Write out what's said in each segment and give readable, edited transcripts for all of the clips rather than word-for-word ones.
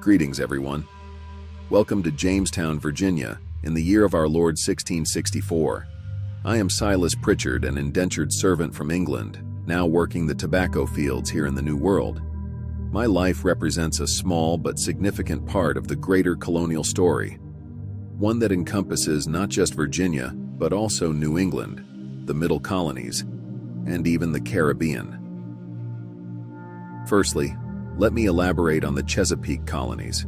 Greetings, everyone. Welcome to Jamestown, Virginia, in the year of our Lord 1664. I am Silas Pritchard, an indentured servant from England, now working the tobacco fields here in the New World. My life represents a small but significant part of the greater colonial story, one that encompasses not just Virginia, but also New England, the Middle Colonies, and even the Caribbean. Firstly, let me elaborate on the Chesapeake colonies,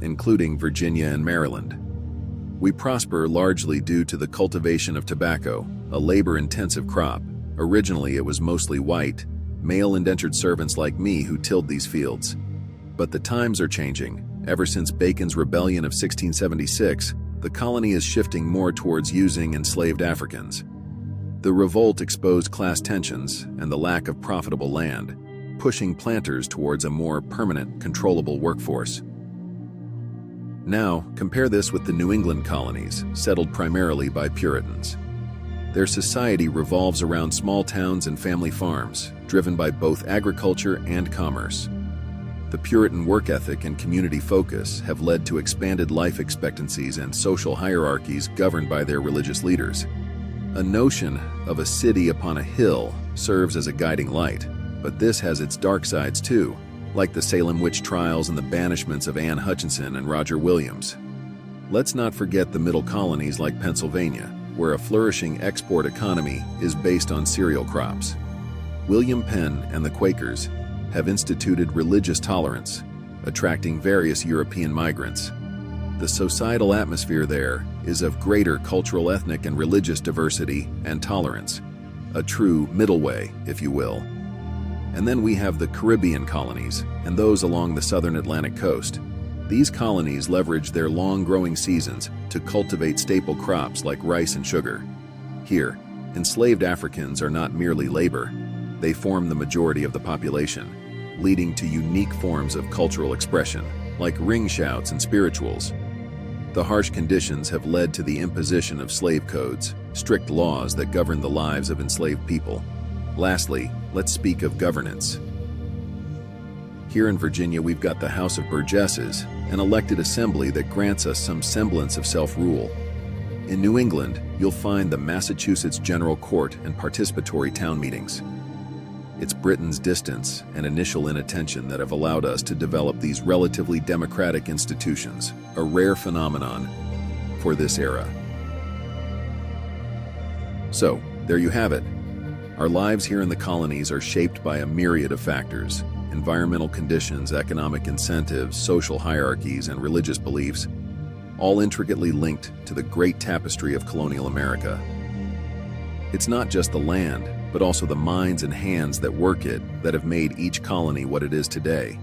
including Virginia and Maryland. We prosper largely due to the cultivation of tobacco, a labor-intensive crop. Originally, it was mostly white, male indentured servants like me who tilled these fields. But the times are changing. Ever since Bacon's Rebellion of 1676, the colony is shifting more towards using enslaved Africans. The revolt exposed class tensions and the lack of profitable land, pushing planters towards a more permanent, controllable workforce. Now, compare this with the New England colonies, settled primarily by Puritans. Their society revolves around small towns and family farms, driven by both agriculture and commerce. The Puritan work ethic and community focus have led to expanded life expectancies and social hierarchies governed by their religious leaders. A notion of a city upon a hill serves as a guiding light, but this has its dark sides too, like the Salem witch trials and the banishments of Anne Hutchinson and Roger Williams. Let's not forget the middle colonies like Pennsylvania, where a flourishing export economy is based on cereal crops. William Penn and the Quakers have instituted religious tolerance, attracting various European migrants. The societal atmosphere there is of greater cultural, ethnic, and religious diversity and tolerance, a true middle way, if you will. And then we have the Caribbean colonies and those along the southern Atlantic coast. These colonies leverage their long growing seasons to cultivate staple crops like rice and sugar. Here, enslaved Africans are not merely labor, they form the majority of the population, leading to unique forms of cultural expression, like ring shouts and spirituals. The harsh conditions have led to the imposition of slave codes, strict laws that govern the lives of enslaved people. Lastly, let's speak of governance. Here in Virginia, we've got the House of Burgesses, an elected assembly that grants us some semblance of self-rule. In New England, you'll find the Massachusetts General Court and participatory town meetings. It's Britain's distance and initial inattention that have allowed us to develop these relatively democratic institutions, a rare phenomenon for this era. So, there you have it. Our lives here in the colonies are shaped by a myriad of factors: environmental conditions, economic incentives, social hierarchies, and religious beliefs, all intricately linked to the great tapestry of colonial America. It's not just the land, but also the minds and hands that work it that have made each colony what it is today.